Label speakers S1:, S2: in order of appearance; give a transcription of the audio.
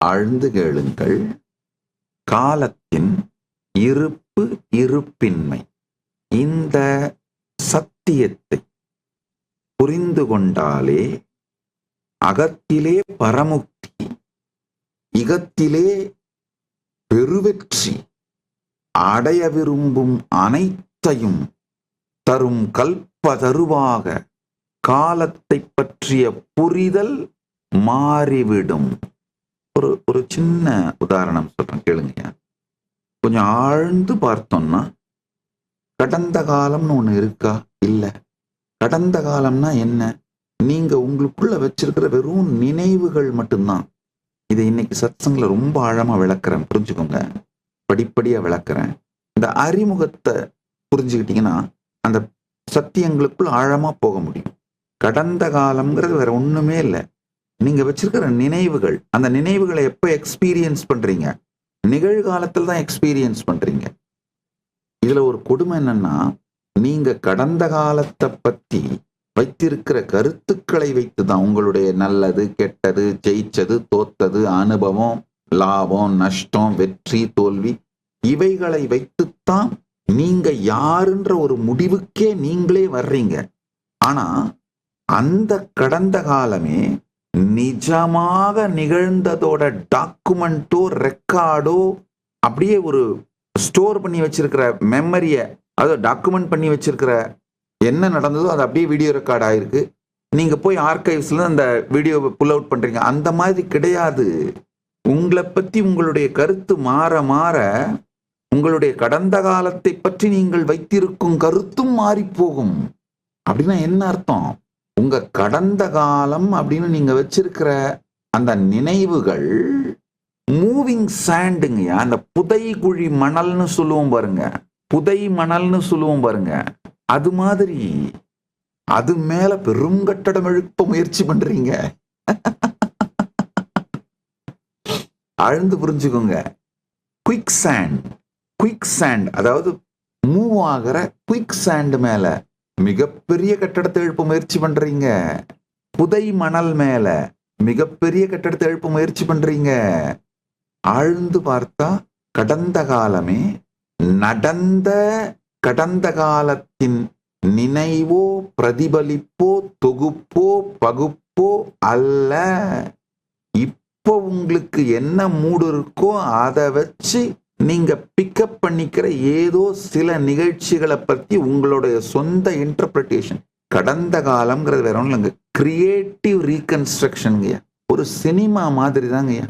S1: ஆழ்ந்து கேளுங்கள். காலத்தின் இருப்பு இருப்பின்மை, இந்த சத்தியத்தை புரிந்து கொண்டாலே அகத்திலே பரமுக்தி, இகத்திலே பெருவெற்றி, அடைய விரும்பும் அனைத்தையும் தரும் கல்பதருவாக காலத்தை பற்றிய புரிதல் மாறிவிடும். ஒரு சின்ன உதாரணம் சொல்றேன், கேளுங்க. கொஞ்சம் ஆழ்ந்து பார்த்தோம்னா, கடந்த காலம்னு ஒண்ணு இருக்கா? இல்ல. கடந்த காலம்னா என்ன? நீங்க உங்களுக்குள்ள வச்சிருக்கிற வெறும் நினைவுகள் மட்டும்தான். இதை இன்னைக்கு சத்சங்ல ரொம்ப ஆழமா விளக்குறேன், புரிஞ்சுக்கோங்க. படிப்படியா விளக்குறேன். இந்த அறிமுகத்தை புரிஞ்சுக்கிட்டீங்கன்னா அந்த சத்தியங்களுக்குள்ள ஆழமா போக முடியும். கடந்த காலம்ங்கிறது வேற ஒண்ணுமே இல்லை. நீங்க வச்சிருக்கிற நினைவுகள். அந்த நினைவுகளை எப்ப எக்ஸ்பீரியன்ஸ் பண்றீங்க? நிகழ்காலத்தில் தான் எக்ஸ்பீரியன்ஸ் பண்றீங்க. இதுல ஒரு கொடுமை என்னன்னா, நீங்க கடந்த காலத்தை பத்தி வைத்திருக்கிற கருத்துக்களை வைத்துதான் உங்களுடைய நல்லது, கெட்டது, ஜெயிச்சது, தோத்தது, அனுபவம், லாபம், நஷ்டம், வெற்றி, தோல்வி, இவைகளை வைத்துத்தான் நீங்க யாருன்ற ஒரு முடிவுக்கே நீங்களே வர்றீங்க. ஆனா அந்த கடந்த காலமே நிஜமாக நிகழ்ந்ததோட டாக்குமெண்டோ ரெக்கார்டோ அப்படியே ஒரு ஸ்டோர் பண்ணி வச்சிருக்கிற மெமரிய, அதாவது டாக்குமெண்ட் பண்ணி வச்சிருக்கிற என்ன நடந்ததோ அது அப்படியே வீடியோ ரெக்கார்ட் ஆயிருக்கு. நீங்க போய் ஆர்கைவ்ஸ்ல அந்த வீடியோவை புல் அவுட் பண்றீங்க. அந்த மாதிரி கிடையாது. உங்களை பத்தி உங்களுடைய கருத்து மாற மாற உங்களுடைய கடந்த காலத்தை பற்றி நீங்கள் வைத்திருக்கும் கருத்தும் மாறி போகும். அப்படின்னா என்ன அர்த்தம்? உங்க கடந்த காலம் அப்படின்னு நீங்க வச்சிருக்கிற அந்த நினைவுகள் மூவிங் சாண்டுங்க. அந்த புதை குழி மணல்னு சொல்லுவோம் பாருங்க, புதை மணல்னு சொல்லுவோம் பாருங்க. அது மாதிரி அது மேல பெரும் கட்டடம் எழுப்ப முயற்சி பண்றீங்க. ஆழ்ந்து புரிஞ்சுக்கோங்க. குயிக் சாண்ட், குயிக் சாண்ட், அதாவது மூவ் ஆகிற குயிக் சாண்ட் மேல மிகப்பெரிய கட்டடத்தை எழுப்ப முயற்சி பண்றீங்க. புதை மணல் மேல மிகப்பெரிய கட்டடத்தை எழுப்ப முயற்சி பண்றீங்க. ஆழ்ந்து பார்த்தா கடந்த காலமே நடந்த கடந்த காலத்தின் நினைவோ, பிரதிபலிப்போ, தொகுப்போ, பகுப்போ அல்ல. இப்போ உங்களுக்கு என்ன மூடு இருக்கோ அதை வச்சு நீங்க பிக்கப் பண்ணிக்கிற ஏதோ சில நிகழ்ச்சிகளை பத்தி உங்களுடைய சொந்த இன்டர்பிரிட்டேஷன். கடந்த காலம்ங்கிறது வேற ஒன்றும் இல்லைங்க, கிரியேட்டிவ் ரீகன்ஸ்ட்ரக்ஷனுங்கய்யா. ஒரு சினிமா மாதிரி தாங்கய்யா.